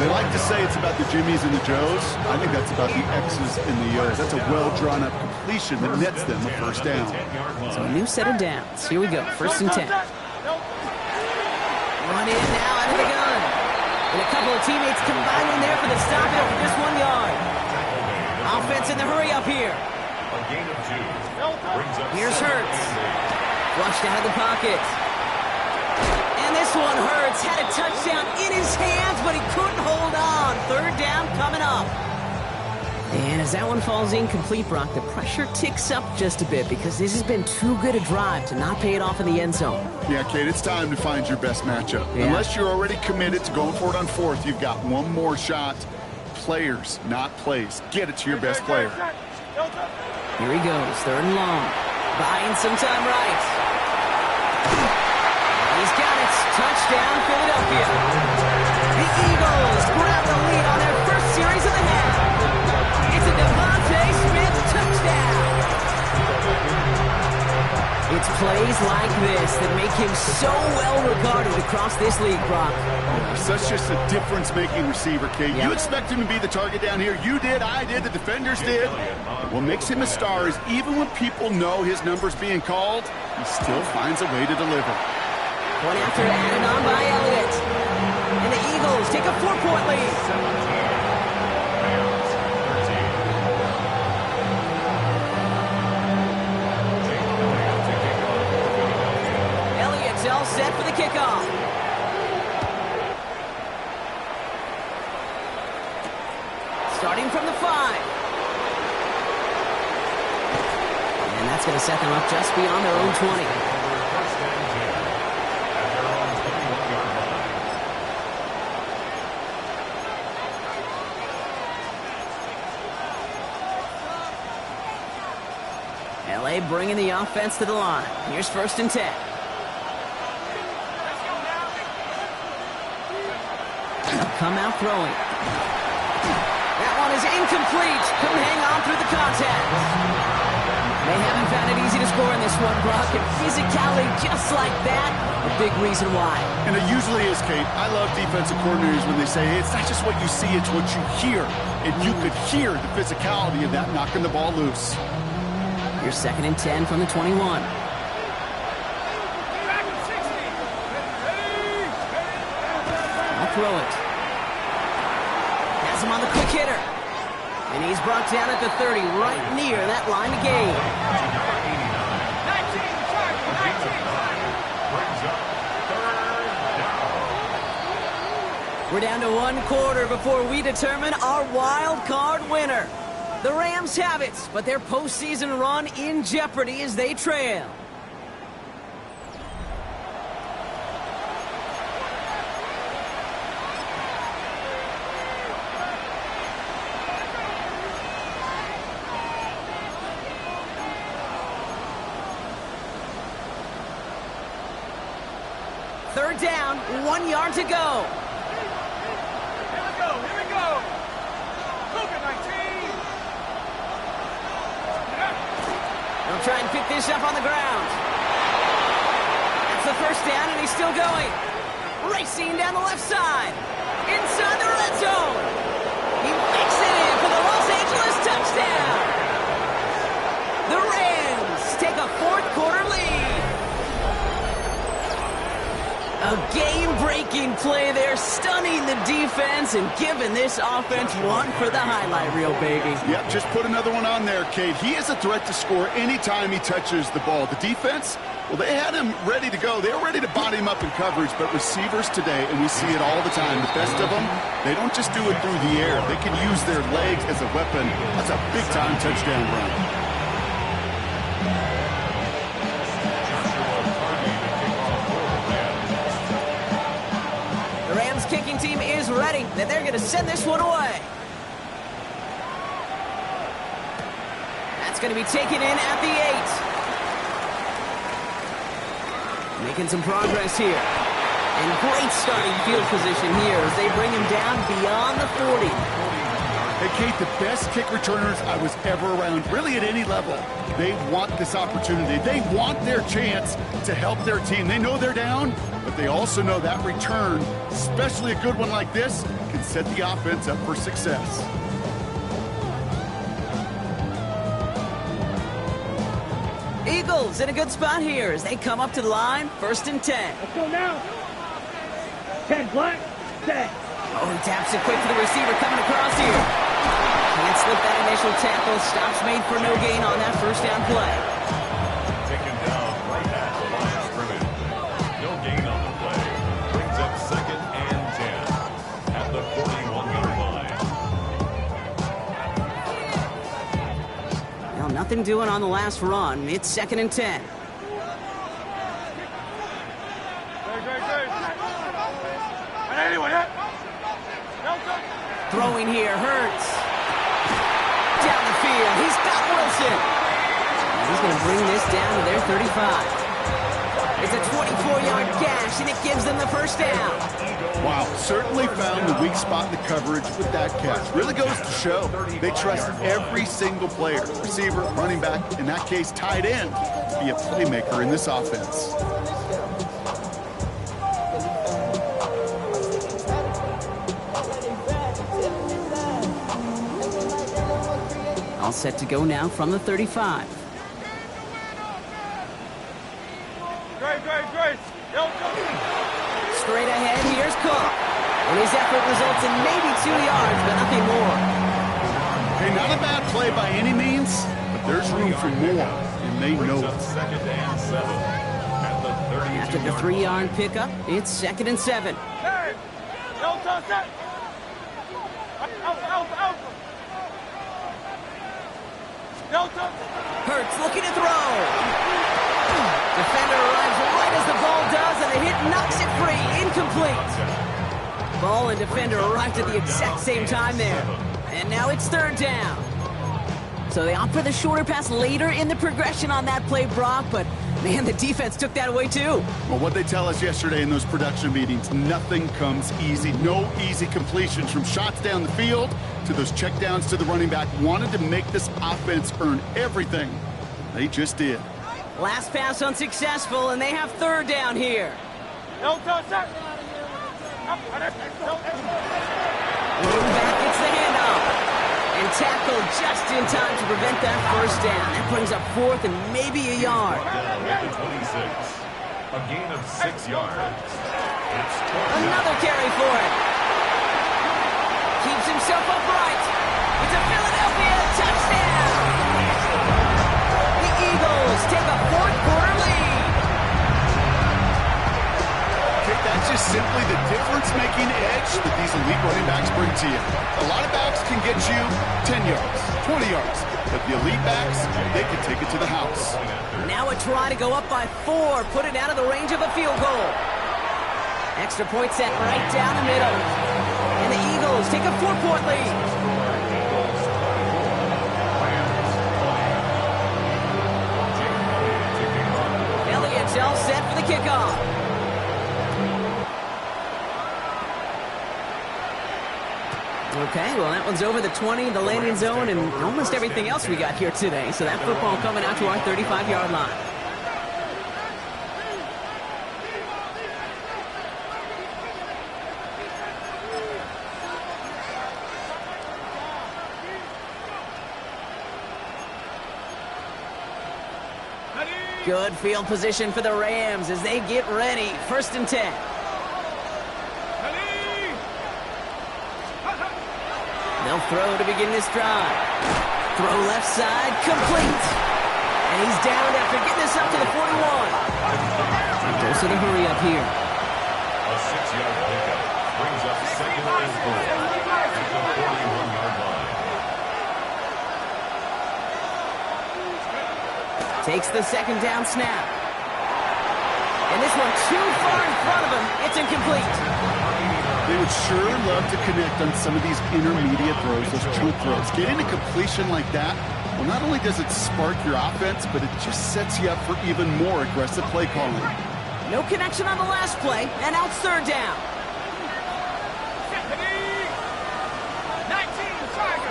S3: They like to say it's about the Jimmies and the Joes. I think that's about the X's and the O's. That's a well-drawn-up completion that nets them a first down.
S2: So a new set of downs. Here we go. 1st and 10. Run in now out of the gun. And a couple of teammates combined in there for the stop after just 1 yard. Offense in the hurry up here.
S5: A gain of 2. Brings up
S2: Here's
S5: 2nd
S2: Hurts.
S5: and
S2: Flushed out of the pocket. And this one Hurts had a touchdown in his hands, but he couldn't hold on. 3rd down coming up. And as that one falls incomplete, Brock, the pressure ticks up just a bit because this has been too good a drive to not pay it off in the end zone.
S3: Yeah, Kate, it's time to find your best matchup.
S2: Yeah.
S3: Unless you're already committed to going for it on 4th, you've got one more shot. Players, not plays. Get it to your best player.
S2: Here he goes, 3rd and long. Buying some time right. He's got it. Touchdown, Philadelphia. The Eagles grab the lead on their first series of the half. It's a Devontae Smith touchdown. It's plays like this that make him so well regarded across this league, Brock.
S3: Such just a difference-making receiver, Kate.
S2: Yep.
S3: You expect him to be the target down here. You did, I did, the defenders did. What makes him a star is even when people know his number's being called, he still finds a way to deliver.
S2: One after added on by Elliott. And the Eagles take a 4-point lead. Elliott's all set for the kickoff. Starting from the 5. And that's going to set them up just beyond their own 20. LA bringing the offense to the line. Here's 1st and 10. Come out throwing. That one is incomplete. Couldn't hang on through the contact. They haven't found it easy to score in this one, Brock. And physicality just like that, a big reason why.
S3: And it usually is, Kate. I love defensive coordinators when they say, hey, it's not just what you see, it's what you hear. And you could hear the physicality of that knocking the ball loose.
S2: Here's 2nd and 10 from the 21. I'll throw it. Has him on the quick hitter. And he's brought down at the 30, right near that line of gain. We're down to 1 quarter before we determine our wild card winner. The Rams have it, but their postseason run in jeopardy as they trail. Third down, 1 yard to go.
S4: Here we go.
S2: They'll try and pick this up on the ground. That's the first down, and he's still going. Racing down the left side. Inside the red zone. He makes it in for the Los Angeles touchdown. The Rams take a fourth-quarter lead. A game-breaking play there, stunning the defense and giving this offense one for the highlight reel, baby.
S3: Yep, just put another one on there, Kate. He is a threat to score anytime he touches the ball. The defense, well, they had him ready to go. They were ready to body him up in coverage, but receivers today, and we see it all the time, the best of them, they don't just do it through the air. They can use their legs as a weapon. That's a big-time touchdown run.
S2: Kicking team is ready, and they're going to send this one away. That's going to be taken in at the 8. Making some progress here. And great starting field position here as they bring him down beyond the 40.
S3: Hey, Kate, the best kick returners I was ever around, really at any level, they want this opportunity. They want their chance to help their team. They know they're down, but they also know that return, especially a good one like this, can set the offense up for success.
S2: Eagles in a good spot here as they come up to the line, 1st and 10.
S4: Let's go now. 10 black, 10.
S2: Oh, he taps it quick to the receiver coming across here. Can't slip that initial tackle. Stops made for no gain on that first down play.
S5: Taken down right at the line of scrimmage. No gain on the play. Brings up 2nd and 10 at the 41-yard line.
S2: Well, nothing doing on the last run. It's 2nd and 10. Throwing here, Hurts. Down the field, he's got Wilson. He's going to bring this down to their 35. It's a 24-yard gash, and it gives them the first down.
S3: Wow, certainly found the weak spot in the coverage with that catch. Really goes to show they trust every single player, receiver, running back, in that case, tight end, to be a playmaker in this offense.
S2: All set to go now from the 35. Straight ahead, here's Cook. And his effort results in maybe 2 yards, but nothing more.
S3: Hey, not a bad play by any means, but there's room for more, and they know it.
S5: 2nd and 7 at the 32-yard line.
S2: After the 3-yard pickup, it's 2nd and 7. Hurts looking to throw. Defender arrives right as the ball does, and the hit knocks it free. Incomplete. Ball and defender arrived at the exact same time there. And now it's 3rd down. So they opt for the shorter pass later in the progression on that play, Brock, but man, the defense took that away too.
S3: Well, what they tell us yesterday in those production meetings, nothing comes easy. No easy completions from shots down the field to those checkdowns to the running back. Wanted to make this offense earn everything. They just did.
S2: Last pass unsuccessful, and they have 3rd down here. Moving back, it's the handoff. And tackled just in time to prevent that first down. That brings up 4th and maybe a yard.
S5: At the 26. A gain of 6 yards. It's
S2: Another carry for it. Keeps himself upright. It's a Philadelphia touchdown. The Eagles take a 4th-quarter lead.
S3: That's just simply the difference-making edge that these elite running backs bring to you. A lot of backs can get you 10 yards, 20 yards, but the elite backs, they can take it to the house.
S2: Now a try to go up by 4, put it out of the range of a field goal. Extra point set right down the middle. And the Eagles take a 4-point lead. Elliott's all set for the kickoff. Okay, well, that one's over the 20, the landing zone, and almost everything else we got here today. So that football coming out to our 35-yard line. Good field position for the Rams as they get ready. 1st and 10. They'll throw to begin this drive. Throw left side, complete. And he's down after getting this up to the 41. Goes to the hurry up here.
S5: A 6-yard pickup brings up 2nd and 4 at the 41-yard line.
S2: Takes the 2nd down snap. And this one too far in front of him. It's incomplete.
S3: They would sure love to connect on some of these intermediate throws, those chunk throws. Getting a completion like that, well, not only does it spark your offense, but it just sets you up for even more aggressive play calling.
S2: No connection on the last play, and out 3rd down.
S4: 19, Tiger.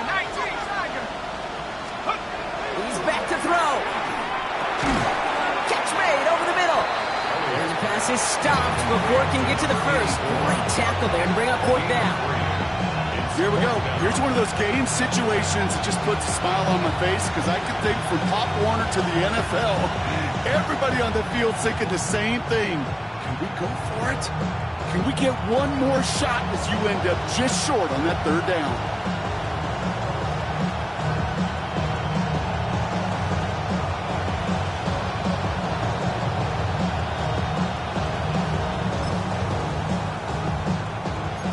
S2: He's back to throw. Catch made over the middle. And the pass is stopped before it can get to the first. Great tackle there and bring up 4th down.
S3: Here we go. Here's one of those game situations that just puts a smile on my face because I can think from Pop Warner to the NFL, everybody on the field thinking the same thing. Can we go for it? Can we get one more shot as you end up just short on that 3rd down?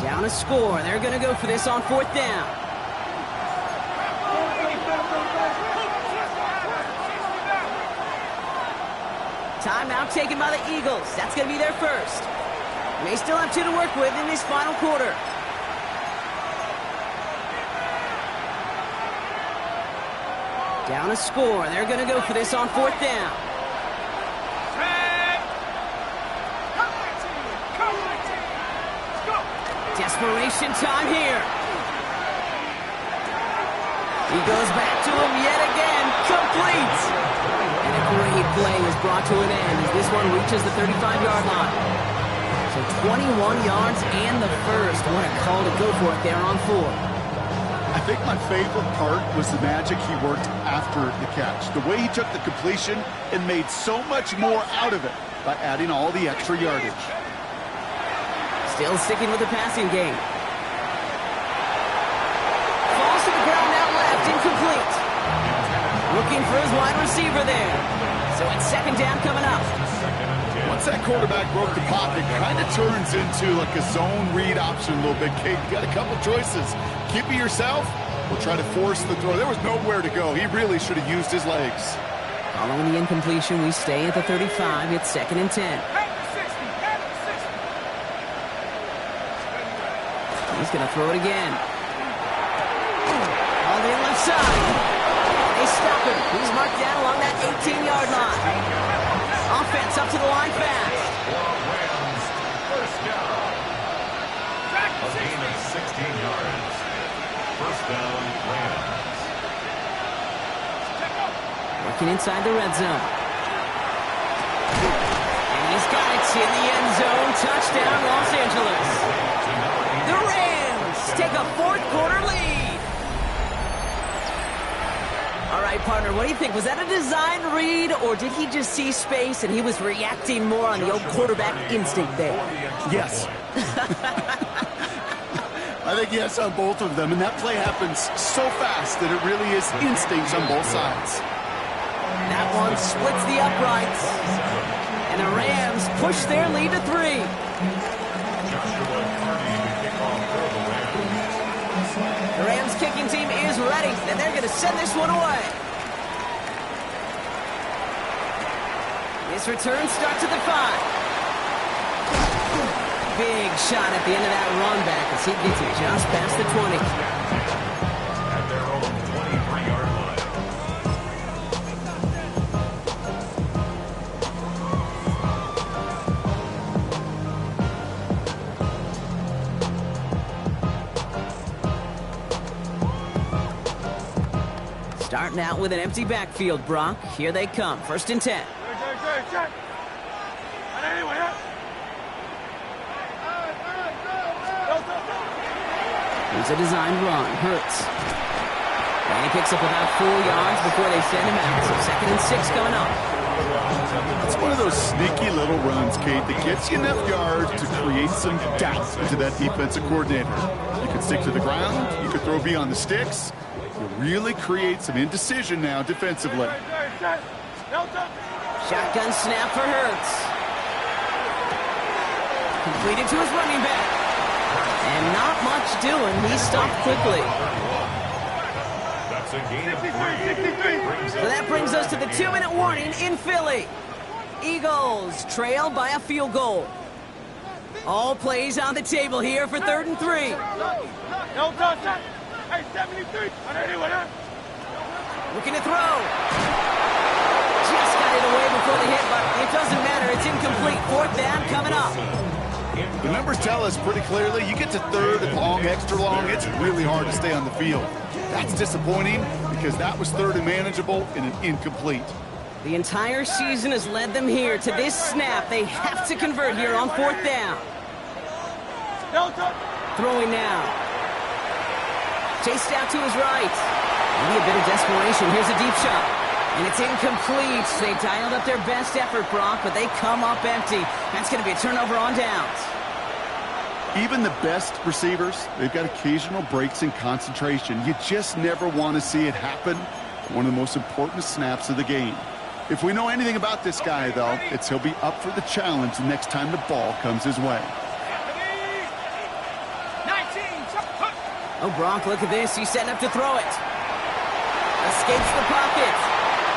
S2: Down a score. They're going to go for this on 4th down. Timeout taken by the Eagles. That's going to be their first. They still have 2 to work with in this final quarter. Down a score. They're going to go for this on 4th down. Desperation time here. He goes back to him yet again. Complete. And a great play is brought to an end as this one reaches the 35-yard line. So 21 yards and the first. What a call to go for it there on 4.
S3: I think my favorite part was the magic he worked after the catch. The way he took the completion and made so much more out of it by adding all the extra yardage.
S2: Still sticking with the passing game. Falls to the ground out left, incomplete. Looking for his wide receiver there. So it's 2nd down coming up.
S3: Once that quarterback broke the pocket, it kind of turns into like a zone read option a little bit. Kate, you got a couple choices. Keep it yourself or try to force the throw. There was nowhere to go. He really should have used his legs.
S2: Following the incompletion, we stay at the 35. It's 2nd and 10. He's going to throw it again. On the left side. They stop him. He's marked down along that 18-yard line. Offense up to the line fast.
S5: Rams, 1st down. A gain of 16 yards. 1st down, Rams.
S2: Working inside the red zone. And he's got it in the end zone. Touchdown, Los Angeles. The Rams take a 4th quarter lead. All right, partner, what do you think? Was that a design read, or did he just see space and he was reacting more on the old quarterback instinct there?
S3: Yes. I think yes on both of them, and that play happens so fast that it really is instincts on both sides.
S2: That one splits the uprights, and the Rams push their lead to 3. The Rams kicking team is ready, and they're going to send this one away. This return starts at the 5. Big shot at the end of that run back as he gets it just past the 20.
S5: At their own 23-yard line.
S2: Starting out with an empty backfield, Brock. Here they come. 1st and 10. Here's a design run. Hurts. And he picks up about 4 yards before they send him out. So 2nd and 6 coming up.
S3: It's one of those sneaky little runs, Kate, that gets you enough yards to create some doubt into that defensive coordinator. You could stick to the ground. You could throw beyond the sticks. You really create some indecision now defensively.
S2: Shotgun snap for Hurts. Completed to his running back. And not much doing. He stopped quickly.
S5: That's a gain of 3.
S2: So that brings us to the 2-minute warning in Philly. Eagles trail by a field goal. All plays on the table here for 3rd and 3. Looking to throw. Just got it away before the hit, but it doesn't matter. It's incomplete. 4th down coming up.
S3: The numbers tell us pretty clearly, you get to 3rd and long, extra long, it's really hard to stay on the field. That's disappointing because that was 3rd and manageable and an incomplete.
S2: The entire season has led them here to this snap. They have to convert here on 4th down. Throwing now. Chased out to his right. Maybe a bit of desperation. Here's a deep shot. And it's incomplete. They dialed up their best effort, Brock, but they come up empty. That's going to be a turnover on downs.
S3: Even the best receivers, they've got occasional breaks in concentration. You just never want to see it happen. One of the most important snaps of the game. If we know anything about this guy, though, it's he'll be up for the challenge the next time the ball comes his way.
S2: Oh, Brock, look at this. He's setting up to throw it. Escapes the pocket.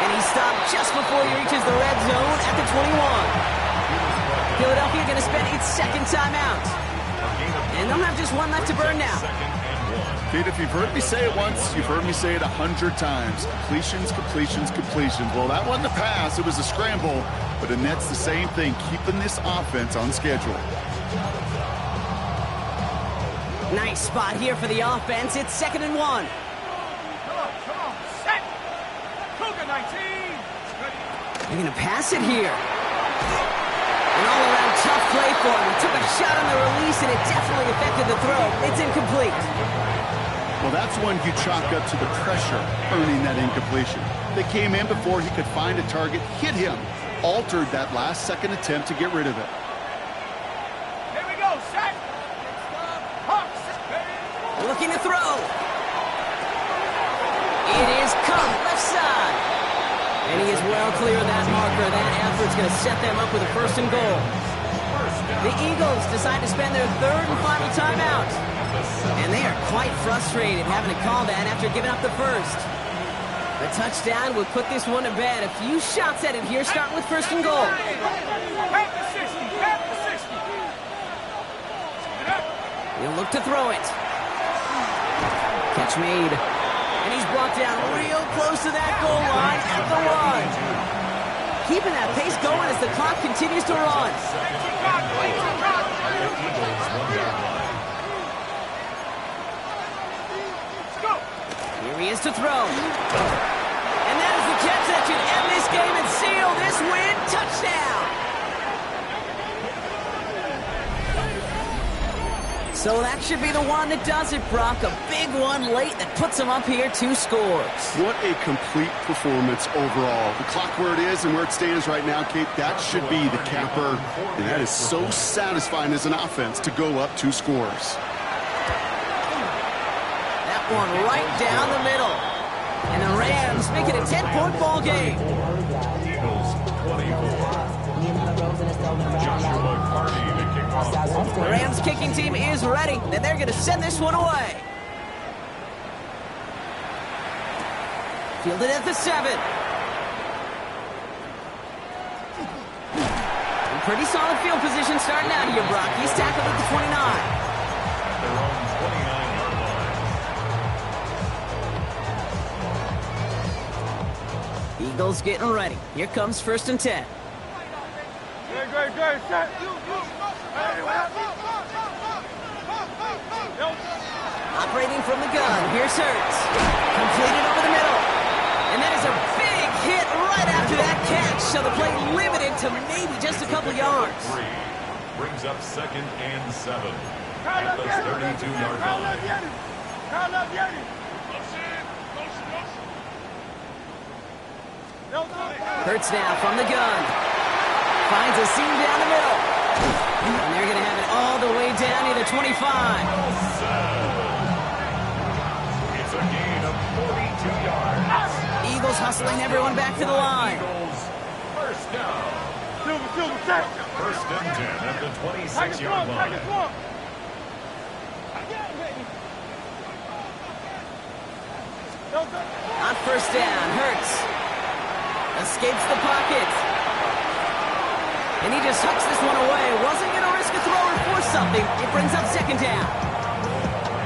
S2: And he stopped just before he reaches the red zone at the 21. Philadelphia going to spend its 2nd timeout. And they'll have just 1 left to burn now.
S3: Kate, if you've heard me say it once, you've heard me say it 100 times. Completions, completions, completions. Well, that wasn't a pass. It was a scramble. But it nets the same thing, keeping this offense on schedule.
S2: Nice spot here for the offense. It's 2nd and 1.
S4: Come on, set. Cougar 19.
S2: They're going to pass it here. An all-around tough play for him. He took a shot on the release, and it definitely affected the throw. It's incomplete.
S3: Well, that's when you chalk up to the pressure earning that incompletion. They came in before he could find a target, hit him, altered that last-second attempt to get rid of it.
S4: Here we go, set.
S2: Looking to throw. It is caught left side. And he is well clear of that marker. That effort's going to set them up with a 1st and goal. The Eagles decide to spend their 3rd and final timeout. And they are quite frustrated having to call that after giving up the 1st. The touchdown will put this one to bed. A few shots at it here, starting with 1st and goal.
S4: Half the 60, half the 60.
S2: He'll look to throw it. Catch made. And he's brought down real close to that goal line at the 1. Keeping that pace going as the clock continues to run. Here he is to throw. And that is the catch that should end this game and seal this win. Touchdown! So that should be the one that does it, Brock. A big one late that puts them up here 2 scores.
S3: What a complete performance overall. The clock where it is and where it stands right now, Kate, that should be the capper. And that is so satisfying as an offense to go up 2 scores.
S2: That one right down the middle. And the Rams make it a 10-point ball game.
S5: Eagles 24. Joshua Carney to kick off.
S2: The Rams kicking team is ready, and they're going to send this one away. Fielded at the 7. And pretty solid field position starting out here, Brock. He's tackled at the 29.
S5: Their own 29-yard line.
S2: Eagles getting ready. Here comes 1st and 10.
S4: Good, set.
S2: Operating from the gun. Here's Hurts. Completed over the middle. And that is a big hit right after that catch. So the play limited to maybe just a couple yards.
S5: Brings up 2nd and 7 at the 32-yard line.
S2: Hurts now from the gun. Finds a seam down the middle. And they're going to have it all the way down near the 25.
S5: It's a gain of 42 yards.
S2: Eagles hustling everyone back to the line.
S5: Eagles, first down. First and 10 at the 26-yard line.
S2: On first down, Hurts escapes the pocket. And he just hucks this one away. Wasn't going to risk a throw or force something. It brings up 2nd down.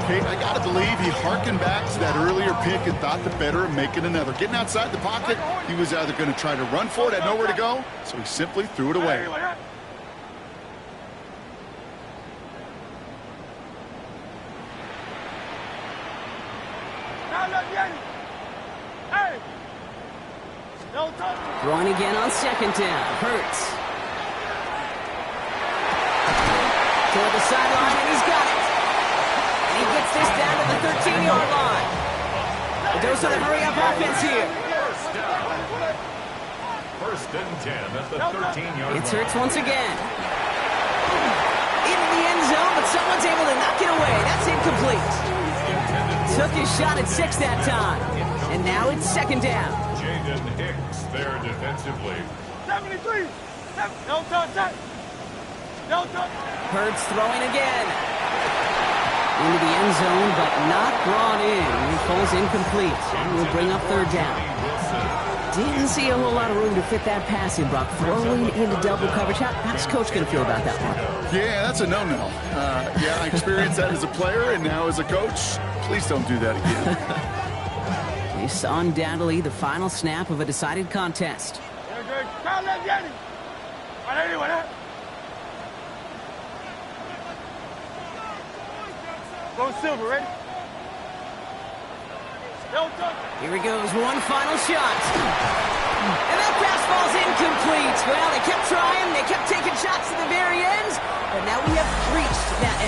S3: Kate, I got to believe he harkened back to that earlier pick and thought the better of making another. Getting outside the pocket, he was either going to try to run for it, had nowhere to go, so he simply threw it away.
S2: Throwing again on 2nd down. Hurts. Toward the sideline, and he's got it. And he gets this down to the 13-yard line. The dose of the hurry-up offense here.
S5: First and 10 at the 13-yard line.
S2: It's Hurts once again. Into the end zone, but someone's able to knock it away. That's incomplete. Took his shot at 6 that time. And now it's 2nd down.
S5: Jaden Hicks there defensively.
S4: 73. No touch. No touch.
S2: Hurts throwing again. Into the end zone, but not brought in. He falls incomplete. And will bring up 3rd down. Didn't see a whole lot of room to fit that passing, Brock. Throwing into double coverage. How's Coach going to feel about that one?
S3: Yeah, that's a no-no. Yeah, I experienced that as a player and now as a coach. Please don't do that again.
S2: It's undoubtedly the final snap of a decided contest.
S4: Go Silver, ready?
S2: Here he goes, one final shot. And that pass falls incomplete. Well, they kept trying, they kept taking shots to the very end, but now we have reached that end.